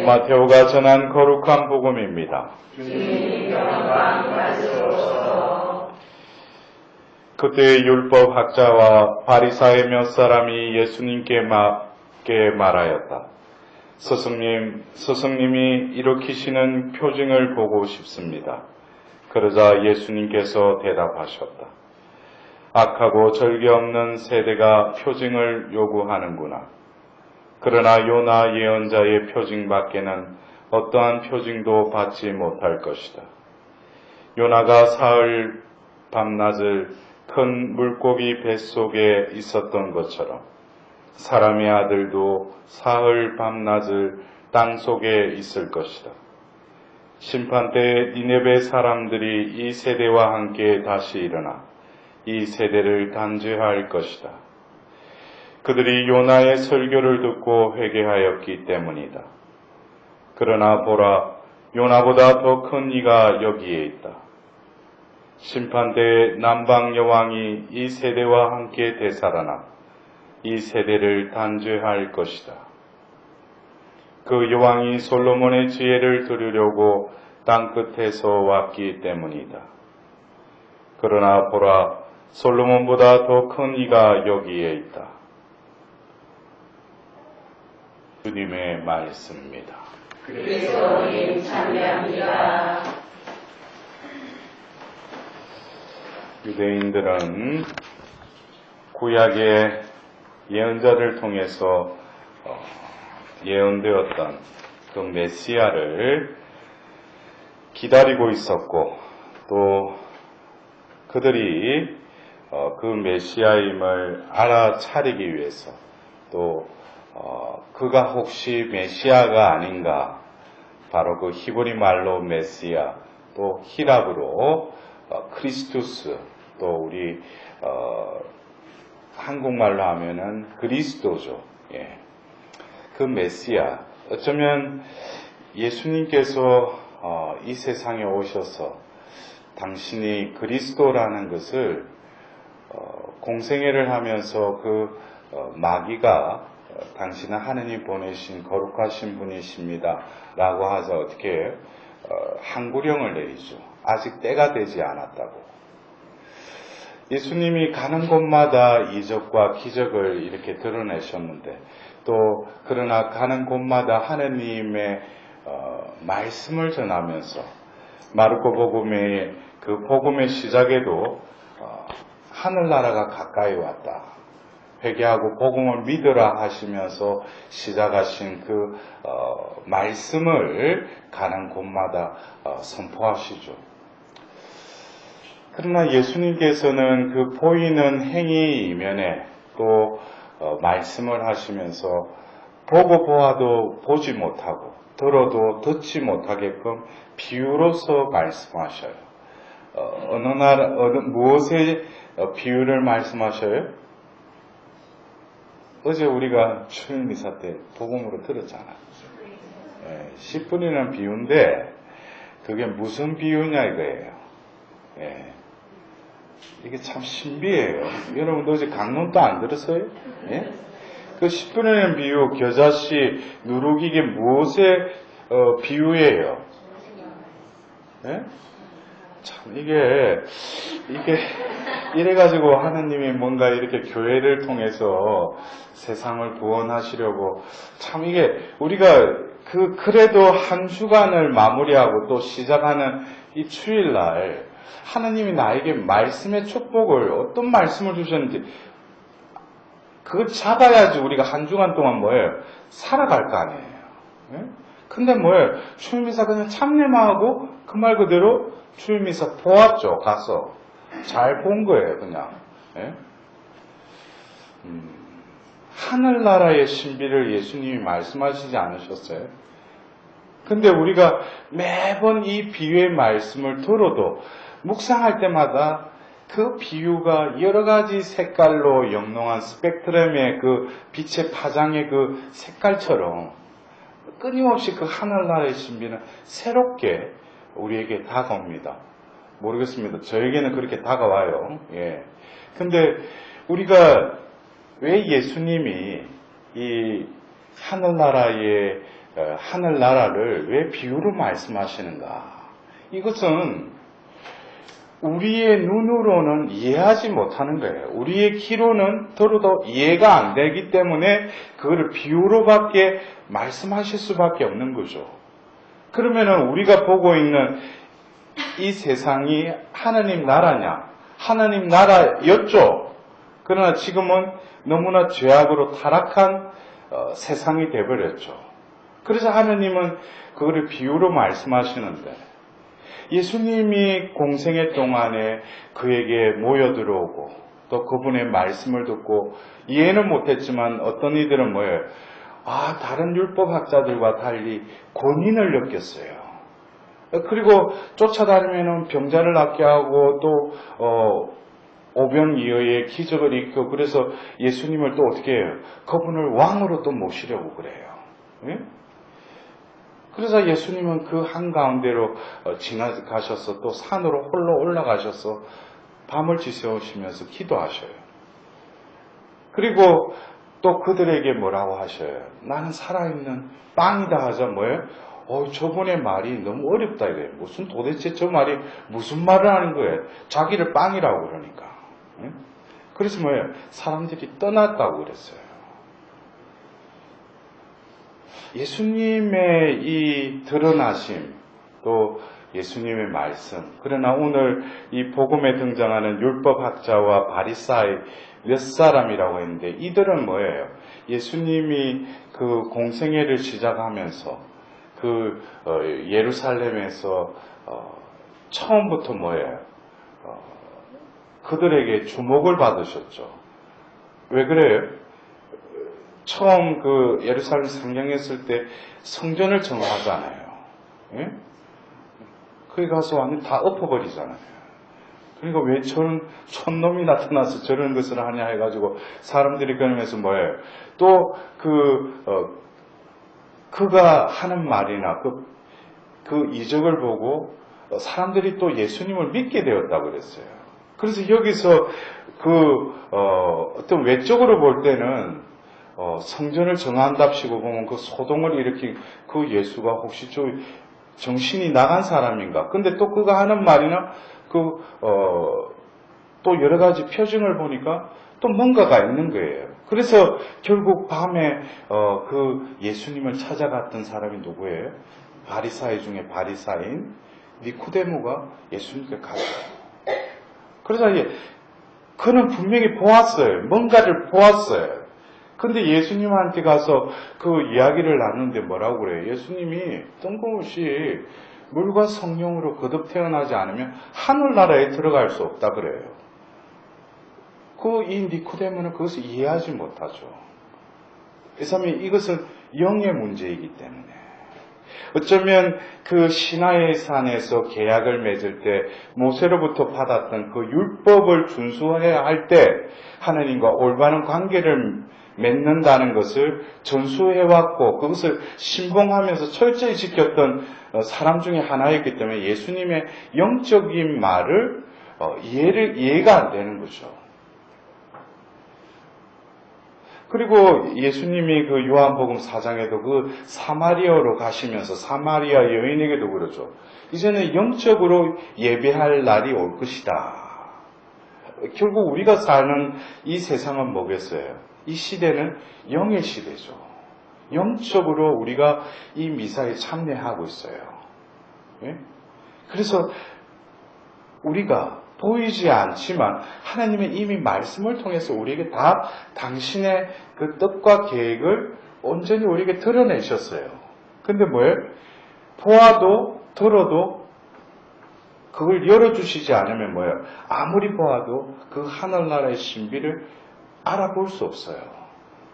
마테오가 전한 거룩한 복음입니다. 주님 영광 받으소서. 그때 율법 학자와 바리사의 몇 사람이 예수님께 말하였다. 스승님이 일으키시는 표징을 보고 싶습니다. 그러자 예수님께서 대답하셨다. 악하고 절개 없는 세대가 표징을 요구하는구나. 그러나 요나 예언자의 표징밖에는 어떠한 표징도 받지 못할 것이다. 요나가 사흘 밤낮을 큰 물고기 뱃속에 있었던 것처럼 사람의 아들도 사흘 밤낮을 땅속에 있을 것이다. 심판 때 니네베 사람들이 이 세대와 함께 다시 일어나 이 세대를 단죄할 것이다. 그들이 요나의 설교를 듣고 회개하였기 때문이다. 그러나 보라, 요나보다 더 큰 이가 여기에 있다. 심판 때 남방 여왕이 이 세대와 함께 되살아나 이 세대를 단죄할 것이다. 그 여왕이 솔로몬의 지혜를 들으려고 땅끝에서 왔기 때문이다. 그러나 보라, 솔로몬보다 더 큰 이가 여기에 있다. 주님의 말씀입니다. 그리스도님 찬양합니다. 유대인들은 구약의 예언자를 통해서 예언되었던 그 메시아를 기다리고 있었고, 또 그들이 그 메시아임을 알아차리기 위해서, 또 그가 혹시 메시아가 아닌가, 바로 그 히브리 말로 메시아, 또 히랍으로 크리스투스, 또 우리 한국말로 하면은 그리스도죠. 예. 그 메시아, 어쩌면 예수님께서 이 세상에 오셔서 당신이 그리스도라는 것을 공생애를 하면서 그 마귀가 당신은 하느님 보내신 거룩하신 분이십니다 라고 하자 어떻게 항구령을 내리죠. 아직 때가 되지 않았다고. 예수님이 가는 곳마다 이적과 기적을 이렇게 드러내셨는데, 또 그러나 가는 곳마다 하느님의 말씀을 전하면서 마르코 복음의 그 복음의 시작에도 하늘나라가 가까이 왔다, 회개하고 복음을 믿으라 하시면서 시작하신 그 말씀을 가는 곳마다 선포하시죠. 그러나 예수님께서는 그 보이는 행위 이면에 또 말씀을 하시면서 보고 보아도 보지 못하고 들어도 듣지 못하게끔 비유로서 말씀하셔요. 무엇의 비유를 말씀하셔요? 어제 우리가 추일미사 때 복음으로 들었잖아요. 10분이라는 비유인데 그게 무슨 비유냐 이거예요. 예. 이게 참 신비해요. 여러분도 어제 강론도 안 들었어요? 예? 그 10분이라는 비유, 겨자씨, 누룩, 이게 무엇의 비유예요? 예? 참 이게 이래가지고 하느님이 뭔가 이렇게 교회를 통해서 세상을 구원하시려고, 참 이게 우리가 그래도 한 주간을 마무리하고 또 시작하는 이 주일날 하느님이 나에게 말씀의 축복을, 어떤 말씀을 주셨는지 그걸 잡아야지 우리가 한 주간 동안 뭐예요? 살아갈 거 아니에요. 예? 근데 뭐예요? 주일미사 그냥 참여하고 그 말 그대로 주일미사 보았죠. 가서 잘 본 거예요. 그냥. 예? 하늘나라의 신비를 예수님이 말씀하시지 않으셨어요? 근데 우리가 매번 이 비유의 말씀을 들어도 묵상할 때마다 그 비유가 여러 가지 색깔로 영롱한 스펙트럼의 그 빛의 파장의 그 색깔처럼 끊임없이 그 하늘나라의 신비는 새롭게 우리에게 다가옵니다. 모르겠습니다. 저에게는 그렇게 다가와요. 예. 근데 우리가 왜 예수님이 이 하늘나라의 하늘나라를 왜 비유로 말씀하시는가? 이것은 우리의 눈으로는 이해하지 못하는 거예요. 우리의 귀로는 들어도 이해가 안 되기 때문에 그거를 비유로밖에 말씀하실 수밖에 없는 거죠. 그러면은 우리가 보고 있는 이 세상이 하나님 나라냐? 하나님 나라였죠. 그러나 지금은 너무나 죄악으로 타락한 세상이 되어버렸죠. 그래서 하나님은 그거를 비유로 말씀하시는데 예수님이 공생애 동안에 그에게 모여들어오고 또 그분의 말씀을 듣고 이해는 못했지만 어떤 이들은 뭐예요? 다른 율법학자들과 달리 권위를 느꼈어요. 그리고 쫓아다니면 병자를 낫게 하고 또 오병이어의 기적을 일으키고 그래서 예수님을 또 어떻게 해요? 그분을 왕으로 또 모시려고 그래요. 예? 그래서 예수님은 그 한가운데로 지나가셔서 또 산으로 홀로 올라가셔서 밤을 지새우시면서 기도하셔요. 그리고 또 그들에게 뭐라고 하셔요? 나는 살아있는 빵이다 하자 뭐예요? 저분의 말이 너무 어렵다 이거예요. 도대체 저 말이 무슨 말을 하는 거예요? 자기를 빵이라고 그러니까. 예? 그래서 뭐예요? 사람들이 떠났다고 그랬어요. 예수님의 이 드러나심, 또 예수님의 말씀, 그러나 오늘 이 복음에 등장하는 율법학자와 바리사이 몇 사람이라고 했는데 이들은 뭐예요? 예수님이 그 공생애를 시작하면서 그 예루살렘에서 처음부터 뭐예요? 그들에게 주목을 받으셨죠. 왜 그래요? 처음 그 예루살렘 상경했을 때 성전을 정하잖아요. 예? 거기 가서 완전 다 엎어버리잖아요. 그러니까 왜 저런 촌놈이 나타나서 저런 것을 하냐 해가지고 사람들이 그러면서 뭐예요? 또 그가 하는 말이나 그 이적을 보고 사람들이 또 예수님을 믿게 되었다고 그랬어요. 그래서 여기서 어떤 외적으로 볼 때는 성전을 정한답시고 보면 그 소동을 일으킨 그 예수가 혹시 좀 정신이 나간 사람인가? 근데 또 그가 하는 말이나 또 여러 가지 표정을 보니까 또 뭔가가 있는 거예요. 그래서 결국 밤에 그 예수님을 찾아갔던 사람이 누구예요? 바리사이 중에 바리사인 니코데모가 예수님께 갔어요. 그래서 그는 분명히 보았어요. 뭔가를 보았어요. 근데 예수님한테 가서 그 이야기를 나누는데 뭐라고 그래요? 예수님이 뜬금없이 물과 성령으로 거듭 태어나지 않으면 하늘나라에 들어갈 수 없다 그래요. 이 니코데모는 그것을 이해하지 못하죠. 왜냐하면 이것은 영의 문제이기 때문에. 어쩌면 그 시나이 산에서 계약을 맺을 때 모세로부터 받았던 그 율법을 준수해야 할 때 하나님과 올바른 관계를 맺는다는 것을 전수해왔고 그것을 신봉하면서 철저히 지켰던 사람 중에 하나였기 때문에 예수님의 영적인 말을 이해가 안 되는 거죠. 그리고 예수님이 그 요한복음 4장에도 그 사마리아로 가시면서 사마리아 여인에게도 그러죠. 이제는 영적으로 예배할 날이 올 것이다. 결국 우리가 사는 이 세상은 뭐겠어요? 이 시대는 영의 시대죠. 영적으로 우리가 이 미사에 참여하고 있어요. 예? 그래서 우리가 보이지 않지만 하나님의 이미 말씀을 통해서 우리에게 다 당신의 그 뜻과 계획을 온전히 우리에게 드러내셨어요. 근데 뭐예요? 보아도 들어도 그걸 열어주시지 않으면 뭐예요? 아무리 보아도 그 하늘나라의 신비를 알아볼 수 없어요.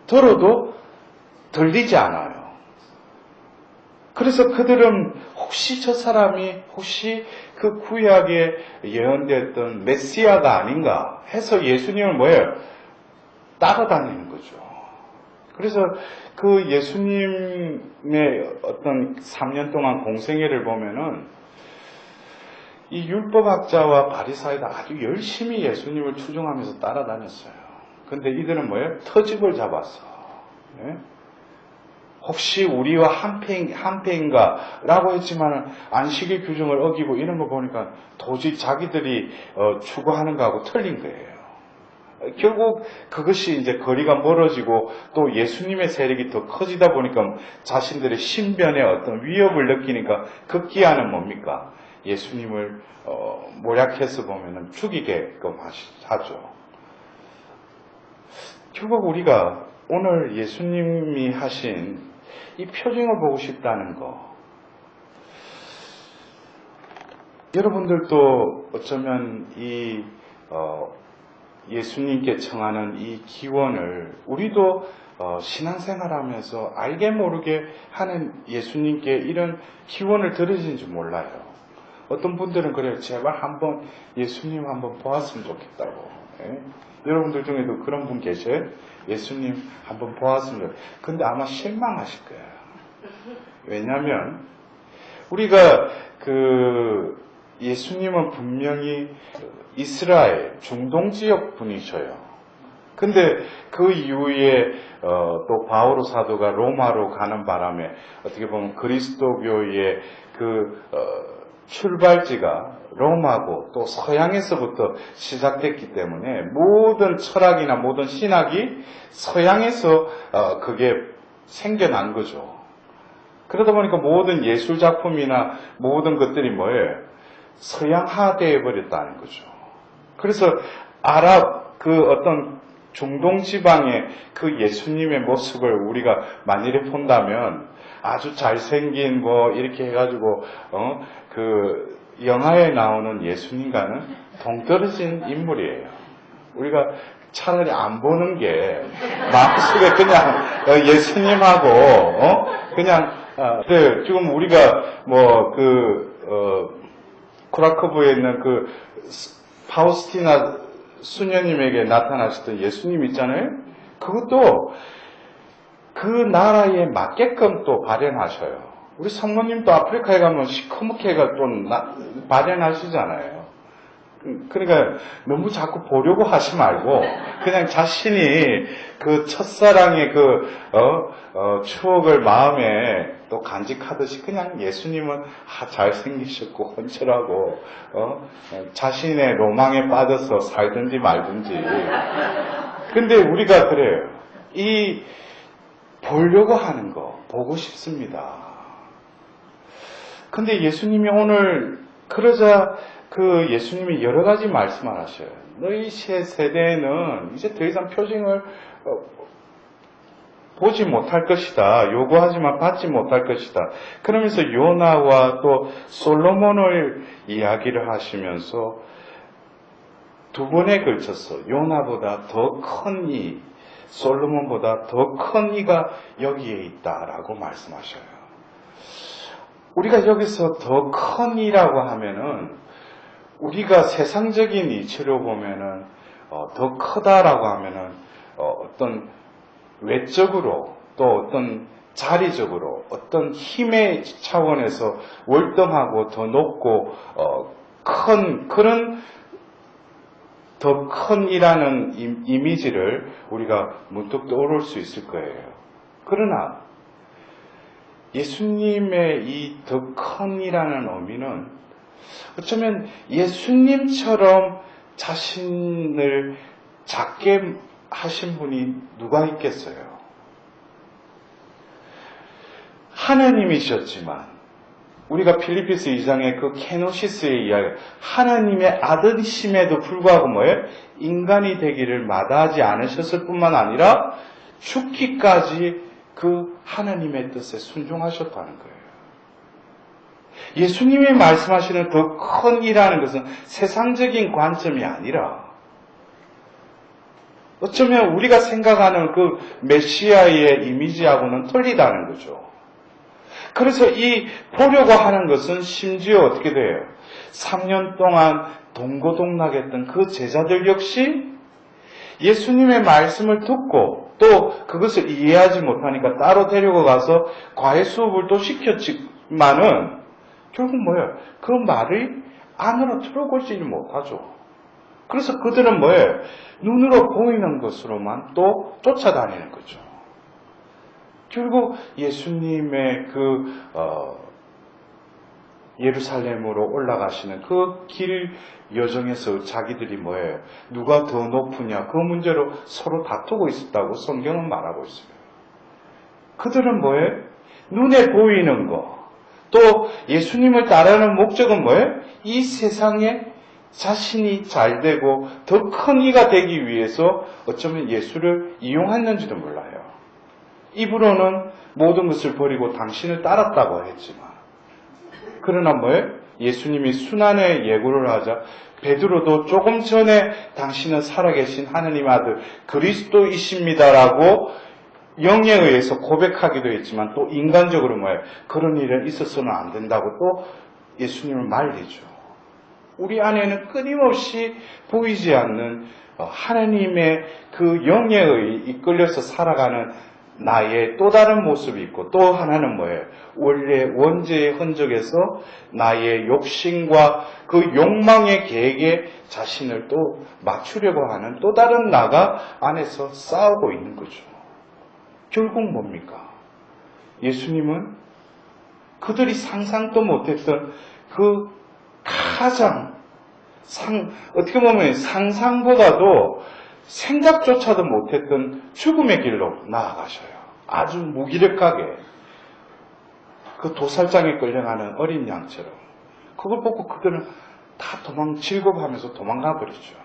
들어도 들리지 않아요. 그래서 그들은 혹시 저 사람이 혹시 그 구약에 예언되었던 메시아가 아닌가 해서 예수님을 뭐예요? 따라다니는 거죠. 그래서 그 예수님의 어떤 3년 동안 공생애를 보면은 이 율법학자와 바리사이가 아주 열심히 예수님을 추종하면서 따라다녔어요. 근데 이들은 뭐예요? 터집을 잡았어. 네? 혹시 우리와 한패인가? 라고 했지만 안식일 규정을 어기고 이런 거 보니까 도저히 자기들이 추구하는 거하고 틀린 거예요. 결국 그것이 이제 거리가 멀어지고 또 예수님의 세력이 더 커지다 보니까 자신들의 신변에 어떤 위협을 느끼니까 급기야는 뭡니까? 예수님을 모략해서 보면은 죽이게끔 하죠. 결국 우리가 오늘 예수님이 하신 이 표징을 보고 싶다는 거, 여러분들도 어쩌면 이 예수님께 청하는 이 기원을 우리도 신앙생활하면서 알게 모르게 하는 예수님께 이런 기원을 들으신지 몰라요. 어떤 분들은 그래요. 제발 한번 예수님 한번 보았으면 좋겠다고. 예? 여러분들 중에도 그런 분 계셔요? 예수님 한번 보았으면 좋겠어요. 근데 아마 실망하실 거예요. 왜냐하면 우리가 예수님은 분명히 이스라엘 중동 지역 분이셔요. 근데 그 이후에 또 바오로 사도가 로마로 가는 바람에 어떻게 보면 그리스도교의 출발지가 로마고 또 서양에서부터 시작됐기 때문에 모든 철학이나 모든 신학이 서양에서 그게 생겨난 거죠. 그러다 보니까 모든 예술 작품이나 모든 것들이 뭐예요? 서양화되어 버렸다는 거죠. 그래서 아랍 어떤 중동 지방의 그 예수님의 모습을 우리가 만일에 본다면 아주 잘생긴 이렇게 해가지고 영화에 나오는 예수님과는 동떨어진 인물이에요. 우리가 차라리 안 보는 게 마음속에 그냥 예수님하고 그냥 지금 우리가 크라코브에 있는 파우스티나 수녀님에게 나타나셨던 예수님 있잖아요. 그것도 그 나라에 맞게끔 또 발현하셔요. 우리 성모님도 아프리카에 가면 시커멓게가 좀 발현하시잖아요. 그러니까 너무 자꾸 보려고 하지 말고 그냥 자신이 그 첫사랑의 추억을 마음에 또 간직하듯이 그냥 예수님은 잘생기셨고 헌칠하고 자신의 로망에 빠져서 살든지 말든지. 근데 우리가 그래요. 보려고 하는 거 보고 싶습니다. 근데 예수님이 오늘 그러자 예수님이 여러 가지 말씀을 하셔요. 너희 세대는 이제 더 이상 표징을 보지 못할 것이다. 요구하지만 받지 못할 것이다. 그러면서 요나와 또 솔로몬을 이야기를 하시면서 두 번에 걸쳐서 요나보다 더 큰 이, 솔로몬보다 더 큰 이가 여기에 있다라고 말씀하셔요. 우리가 여기서 더 큰 이라고 하면은 우리가 세상적인 이치로 보면은 더 크다라고 하면은 어떤 외적으로 또 어떤 자리적으로 어떤 힘의 차원에서 월등하고 더 높고 큰 그런 더 큰이라는 이미지를 우리가 문득 떠오를 수 있을 거예요. 그러나 예수님의 이 더 큰이라는 의미는 어쩌면 예수님처럼 자신을 작게 하신 분이 누가 있겠어요? 하나님이셨지만 우리가 필리피스 2장의 그 케노시스의 이야기, 하나님의 아들이심에도 불구하고 뭐예요? 인간이 되기를 마다하지 않으셨을 뿐만 아니라 죽기까지 그 하나님의 뜻에 순종하셨다는 거예요. 예수님이 말씀하시는 더 큰 이라는 것은 세상적인 관점이 아니라 어쩌면 우리가 생각하는 그 메시아의 이미지하고는 틀리다는 거죠. 그래서 이 보려고 하는 것은 심지어 어떻게 돼요? 3년 동안 동고동락했던 그 제자들 역시 예수님의 말씀을 듣고 또 그것을 이해하지 못하니까 따로 데리고 가서 과외 수업을 또 시켰지만은 결국 뭐예요? 그 말을 안으로 들어보지를 못하죠. 그래서 그들은 뭐예요? 눈으로 보이는 것으로만 또 쫓아다니는 거죠. 결국 예수님의 예루살렘으로 올라가시는 그 길 여정에서 자기들이 뭐예요? 누가 더 높으냐? 그 문제로 서로 다투고 있었다고 성경은 말하고 있어요. 그들은 뭐예요? 눈에 보이는 거. 또 예수님을 따르는 목적은 뭐예요? 이 세상에 자신이 잘 되고 더 큰 이가 되기 위해서 어쩌면 예수를 이용했는지도 몰라요. 입으로는 모든 것을 버리고 당신을 따랐다고 했지만, 그러나 뭐예요? 예수님이 순환의 예고를 하자 베드로도 조금 전에 당신은 살아계신 하느님 아들 그리스도이십니다라고 영에 의해서 고백하기도 했지만 또 인간적으로 뭐예요? 그런 일은 있어서는 안 된다고 또 예수님을 말리죠. 우리 안에는 끊임없이 보이지 않는 하나님의 그 영에 의해 이끌려서 살아가는 나의 또 다른 모습이 있고, 또 하나는 뭐예요? 원래 원죄의 흔적에서 나의 욕심과 그 욕망의 계획에 자신을 또 맞추려고 하는 또 다른 나가 안에서 싸우고 있는 거죠. 결국 뭡니까? 예수님은 그들이 상상도 못했던 그 가장 어떻게 보면 상상보다도 생각조차도 못했던 죽음의 길로 나아가셔요. 아주 무기력하게 그 도살장에 끌려가는 어린 양처럼. 그걸 보고 그들은 다 질겁하면서 도망가 버리죠.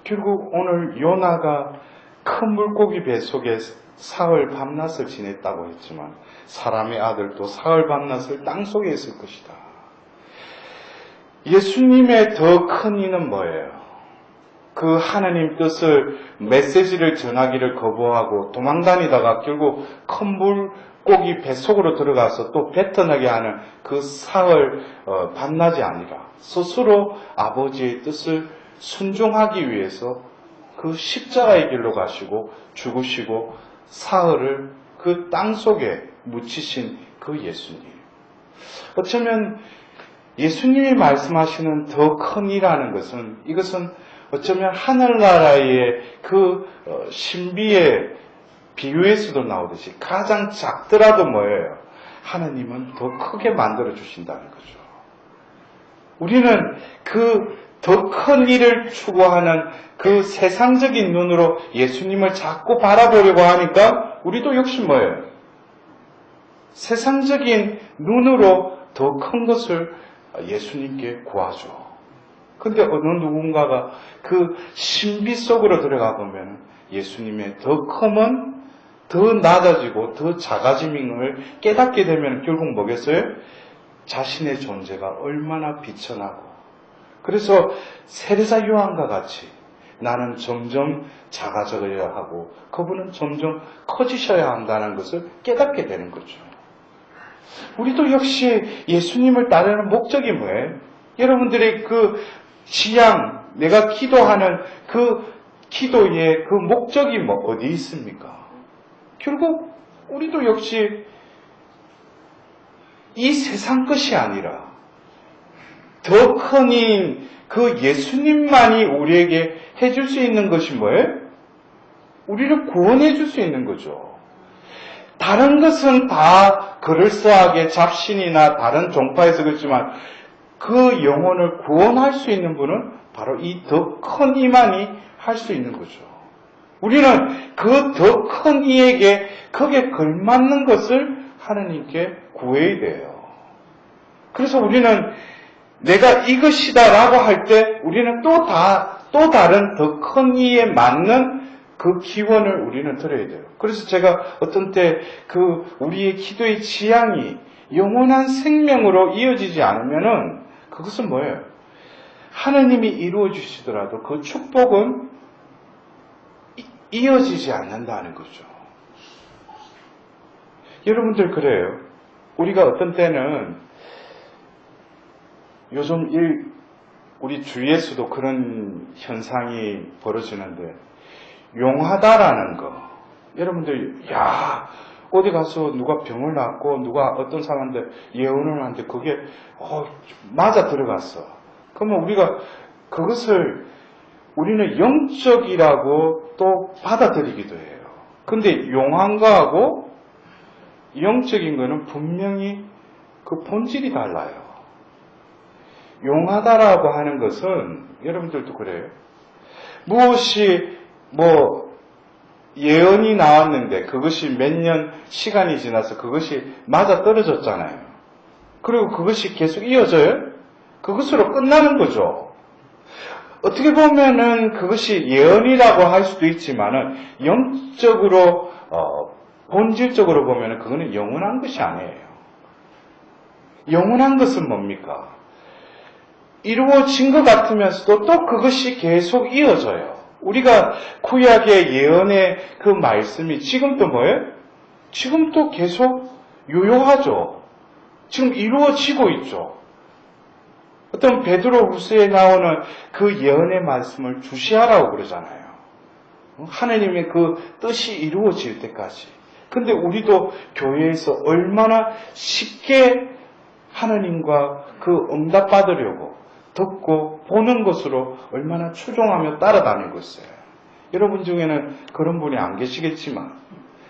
결국 오늘 요나가 큰 물고기 배 속에 사흘 밤낮을 지냈다고 했지만 사람의 아들도 사흘 밤낮을 땅 속에 있을 것이다. 예수님의 더 큰 이는 뭐예요? 그 하나님 뜻을 메시지를 전하기를 거부하고 도망다니다가 결국 큰 물고기 뱃속으로 들어가서 또 뱉어나게 하는 그 사흘 밤낮이 아니라 스스로 아버지의 뜻을 순종하기 위해서 그 십자가의 길로 가시고 죽으시고 사흘을 그 땅 속에 묻히신 그 예수님. 어쩌면 예수님이 말씀하시는 더 큰 이라는 것은, 이것은 어쩌면 하늘나라의 그 신비의 비유에서도 나오듯이 가장 작더라도 뭐예요? 하나님은 더 크게 만들어 주신다는 거죠. 우리는 그 더 큰 일을 추구하는 그 세상적인 눈으로 예수님을 자꾸 바라보려고 하니까 우리도 역시 뭐예요? 세상적인 눈으로 더 큰 것을 예수님께 구하죠. 근데 어느 누군가가 그 신비 속으로 들어가 보면 예수님의 더 큼은 더 낮아지고 더 작아짐을 깨닫게 되면 결국 뭐겠어요? 자신의 존재가 얼마나 비천하고, 그래서 세례자 요한과 같이 나는 점점 작아져야 하고 그분은 점점 커지셔야 한다는 것을 깨닫게 되는 거죠. 우리도 역시 예수님을 따르는 목적이 뭐예요? 여러분들의 그 지향, 내가 기도하는 그 기도의 그 목적이 어디 있습니까? 결국 우리도 역시 이 세상 것이 아니라 더 큰 그 예수님만이 우리에게 해줄 수 있는 것이 뭐예요? 우리를 구원해 줄 수 있는 거죠. 다른 것은 다 그럴싸하게 잡신이나 다른 종파에서 그렇지만 그 영혼을 구원할 수 있는 분은 바로 이 더 큰 이만이 할 수 있는 거죠. 우리는 그 더 큰 이에게 거기에 걸맞는 것을 하나님께 구해야 돼요. 그래서 우리는 내가 이것이다라고 할 때 우리는 또 다른 더 큰 이에 맞는 그 기원을 우리는 들어야 돼요. 그래서 제가 어떤 때 우리의 기도의 지향이 영원한 생명으로 이어지지 않으면은 그것은 뭐예요? 하나님이 이루어 주시더라도 그 축복은 이어지지 않는다는 거죠. 여러분들 그래요. 우리가 어떤 때는 요즘 우리 주위에서도 그런 현상이 벌어지는데, 용하다라는 거. 여러분들, 어디 가서 누가 병을 낳고 누가 어떤 사람한테 예언을 하는데 그게 맞아 들어갔어. 그러면 우리가 그것을 우리는 영적이라고 또 받아들이기도 해요. 근데 용한 거하고 영적인 거는 분명히 그 본질이 달라요. 용하다라고 하는 것은 여러분들도 그래요. 무엇이 예언이 나왔는데 그것이 몇 년 시간이 지나서 그것이 맞아 떨어졌잖아요. 그리고 그것이 계속 이어져요? 그것으로 끝나는 거죠. 어떻게 보면은 그것이 예언이라고 할 수도 있지만은 영적으로 본질적으로 보면은 그거는 영원한 것이 아니에요. 영원한 것은 뭡니까? 이루어진 것 같으면서도 또 그것이 계속 이어져요. 우리가 구약의 예언의 그 말씀이 지금도 뭐예요? 지금도 계속 유효하죠. 지금 이루어지고 있죠. 어떤 베드로후서에 나오는 그 예언의 말씀을 주시하라고 그러잖아요. 하나님의 그 뜻이 이루어질 때까지. 근데 우리도 교회에서 얼마나 쉽게 하나님과 그 응답 받으려고 듣고 보는 것으로 얼마나 추종하며 따라다니고 있어요. 여러분 중에는 그런 분이 안 계시겠지만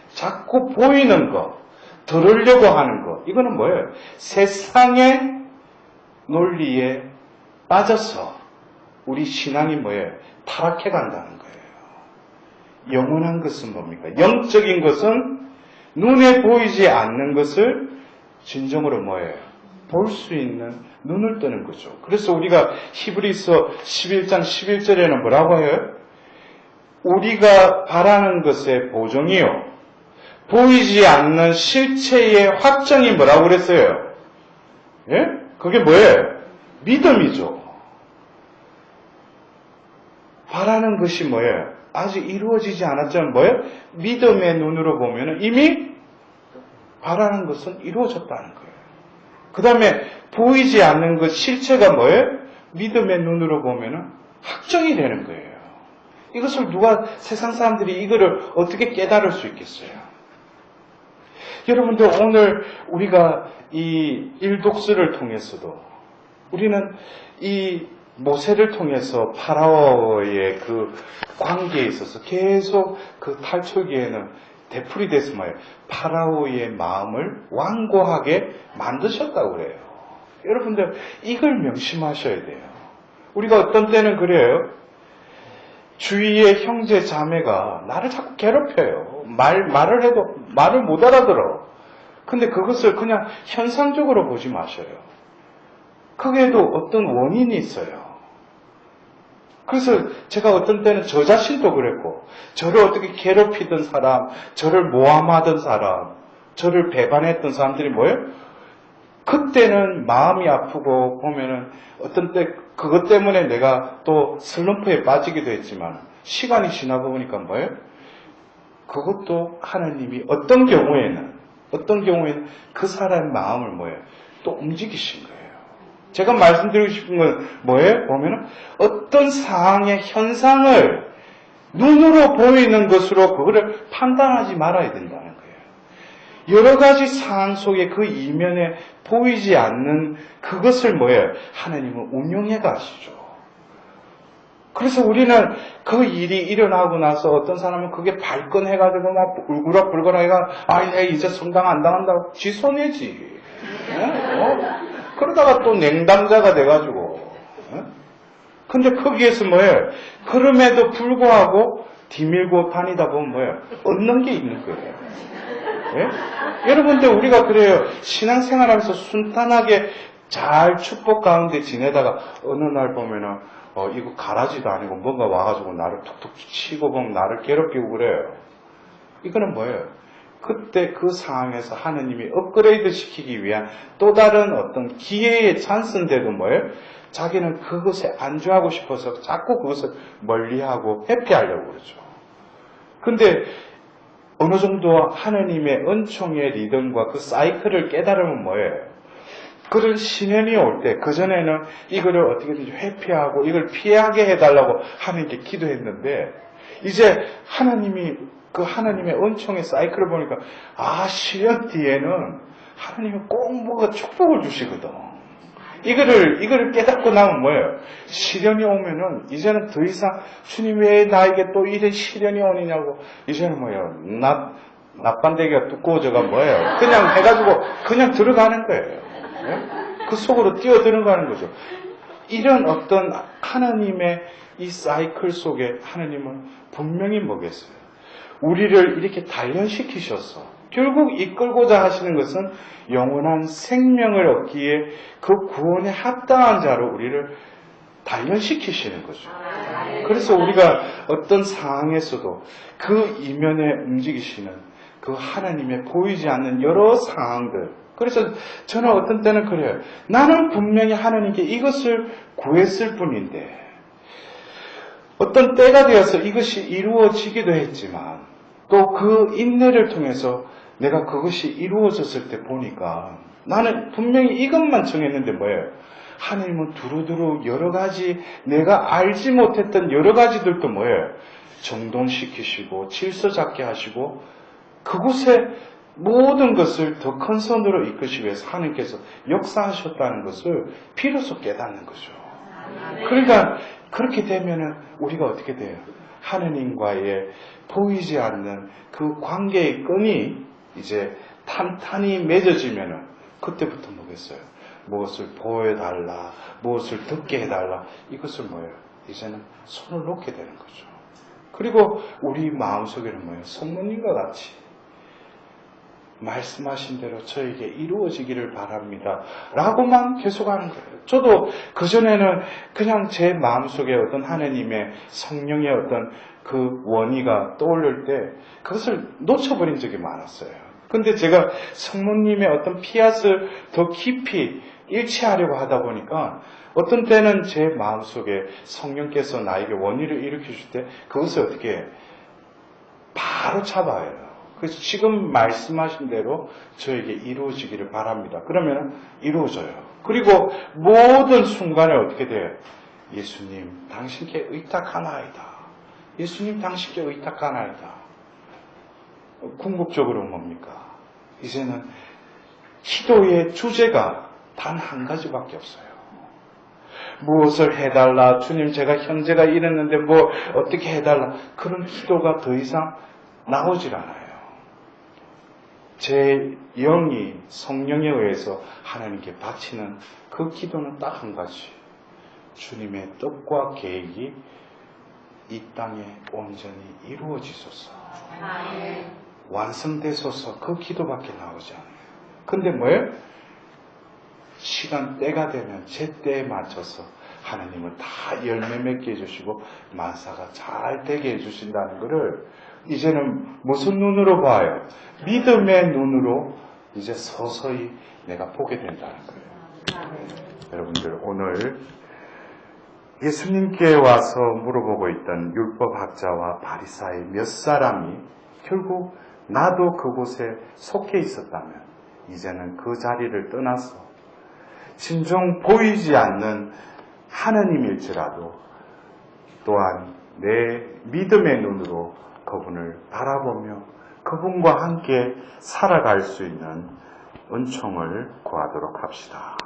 자꾸 보이는 거, 들으려고 하는 거, 이거는 뭐예요? 세상의 논리에 빠져서 우리 신앙이 뭐예요? 타락해 간다는 거예요. 영원한 것은 뭡니까? 영적인 것은 눈에 보이지 않는 것을 진정으로 뭐예요? 볼 수 있는 눈을 뜨는 거죠. 그래서 우리가 히브리서 11장 11절에는 뭐라고 해요? 우리가 바라는 것의 보정이요. 보이지 않는 실체의 확정이 뭐라고 그랬어요? 예? 그게 뭐예요? 믿음이죠. 바라는 것이 뭐예요? 아직 이루어지지 않았지만 뭐예요? 믿음의 눈으로 보면 이미 바라는 것은 이루어졌다는 거예요. 그 다음에 보이지 않는 것 실체가 뭐예요? 믿음의 눈으로 보면 확정이 되는 거예요. 이것을 세상 사람들이 이거를 어떻게 깨달을 수 있겠어요? 여러분들 오늘 우리가 이 일독스를 통해서도 우리는 이 모세를 통해서 파라오의 그 관계에 있어서 계속 그 탈출기에는 되풀이돼서 뭐예요? 파라오의 마음을 완고하게 만드셨다고 그래요. 여러분들 이걸 명심하셔야 돼요. 우리가 어떤 때는 그래요. 주위의 형제 자매가 나를 자꾸 괴롭혀요. 말을 해도 말을 못 알아들어. 근데 그것을 그냥 현상적으로 보지 마셔요. 거기에도 어떤 원인이 있어요. 그래서 제가 어떤 때는 저 자신도 그랬고, 저를 어떻게 괴롭히던 사람, 저를 모함하던 사람, 저를 배반했던 사람들이 뭐예요? 그때는 마음이 아프고 보면은 어떤 때 그것 때문에 내가 또 슬럼프에 빠지기도 했지만 시간이 지나고 보니까 뭐예요? 그것도 하나님이 어떤 경우에는 그 사람의 마음을 뭐예요? 또 움직이신 거예요. 제가 말씀드리고 싶은 건 뭐예요? 보면은 어떤 상황의 현상을 눈으로 보이는 것으로 그거를 판단하지 말아야 된다는 거예요. 여러 가지 상황 속에 그 이면에 보이지 않는 그것을 뭐예요? 하나님은 운용해 가시죠. 그래서 우리는 그 일이 일어나고 나서 어떤 사람은 그게 발끈해가지고 막 울그락불그락해가 이제 성당 안 당한다고 지 손해지. 그러다가 또 냉담자가 돼가지고. 근데 거기에서 뭐예요? 그럼에도 불구하고 뒤밀고 다니다 보면 뭐예요? 얻는 게 있는 거예요. 예? 여러분들 우리가 그래요. 신앙생활하면서 순탄하게 잘 축복 가운데 지내다가 어느 날 보면은 이거 가라지도 아니고 뭔가 와가지고 나를 툭툭 치고 보면 나를 괴롭히고 그래요. 이거는 뭐예요? 그때 그 상황에서 하느님이 업그레이드 시키기 위한 또 다른 어떤 기회의 찬스인데도 뭐예요? 자기는 그것에 안주하고 싶어서 자꾸 그것을 멀리하고 회피하려고 그러죠. 근데 어느 정도 하느님의 은총의 리듬과 그 사이클을 깨달으면 뭐예요? 그런 시련이 올 때, 그전에는 이거를 어떻게든지 회피하고 이걸 피하게 해달라고 하나님께 기도했는데, 이제 하나님의 은총의 사이클을 보니까, 시련 뒤에는 하나님은 꼭 뭐가 축복을 주시거든. 이거를 깨닫고 나면 뭐예요? 시련이 오면은 이제는 더 이상 주님 왜 나에게 또 이런 시련이 오느냐고 이제는 뭐예요? 납반대기가 두꺼워져가 뭐예요? 그냥 해가지고 그냥 들어가는 거예요. 예? 그 속으로 뛰어들어가는 거죠. 이런 어떤 하나님의 이 사이클 속에 하나님은 분명히 뭐겠어요? 우리를 이렇게 단련시키셔서 결국 이끌고자 하시는 것은 영원한 생명을 얻기에 그 구원에 합당한 자로 우리를 단련시키시는 거죠. 그래서 우리가 어떤 상황에서도 그 이면에 움직이시는 그 하나님의 보이지 않는 여러 상황들. 그래서 저는 어떤 때는 그래요. 나는 분명히 하나님께 이것을 구했을 뿐인데 어떤 때가 되어서 이것이 이루어지기도 했지만 또 그 인내를 통해서 내가 그것이 이루어졌을 때 보니까 나는 분명히 이것만 정했는데 뭐예요? 하나님은 두루두루 여러 가지 내가 알지 못했던 여러 가지들도 뭐예요? 정돈시키시고 질서 잡게 하시고 그곳에 모든 것을 더 큰 선으로 이끄시기 위해서 하나님께서 역사하셨다는 것을 비로소 깨닫는 거죠. 그러니까 그렇게 되면은 우리가 어떻게 돼요? 하느님과의 보이지 않는 그 관계의 끈이 이제 탄탄히 맺어지면은 그때부터 뭐겠어요? 무엇을 보여달라, 무엇을 듣게 해달라 이것을 뭐예요? 이제는 손을 놓게 되는 거죠. 그리고 우리 마음속에는 뭐예요? 성모님과 같이 말씀하신 대로 저에게 이루어지기를 바랍니다. 라고만 계속하는 거예요. 저도 그전에는 그냥 제 마음속에 어떤 하나님의 성령의 어떤 그 원의가 떠오를 때 그것을 놓쳐버린 적이 많았어요. 근데 제가 성모님의 어떤 피앗을 더 깊이 일치하려고 하다 보니까 어떤 때는 제 마음속에 성령께서 나에게 원의를 일으키실 때 그것을 어떻게 바로 잡아요. 그래서 지금 말씀하신 대로 저에게 이루어지기를 바랍니다. 그러면 이루어져요. 그리고 모든 순간에 어떻게 돼요? 예수님, 당신께 의탁하나이다. 예수님, 당신께 의탁하나이다. 궁극적으로 뭡니까? 이제는 기도의 주제가 단 한 가지밖에 없어요. 무엇을 해달라, 주님 제가 형제가 이랬는데 뭐 어떻게 해달라, 그런 기도가 더 이상 나오질 않아요. 제 영이 성령에 의해서 하나님께 바치는 그 기도는 딱 한 가지. 주님의 뜻과 계획이 이 땅에 온전히 이루어지소서. 완성되소서. 그 기도밖에 나오지 않아요. 근데 뭐예요? 시간 때가 되면 제 때에 맞춰서 하나님은 다 열매 맺게 해주시고 만사가 잘 되게 해주신다는 것을 이제는 무슨 눈으로 봐요? 믿음의 눈으로 이제 서서히 내가 보게 된다는 거예요. 여러분들 오늘 예수님께 와서 물어보고 있던 율법학자와 바리사의 몇 사람이 결국 나도 그곳에 속해 있었다면 이제는 그 자리를 떠나서 진정 보이지 않는 하느님일지라도 또한 내 믿음의 눈으로 그분을 바라보며 그분과 함께 살아갈 수 있는 은총을 구하도록 합시다.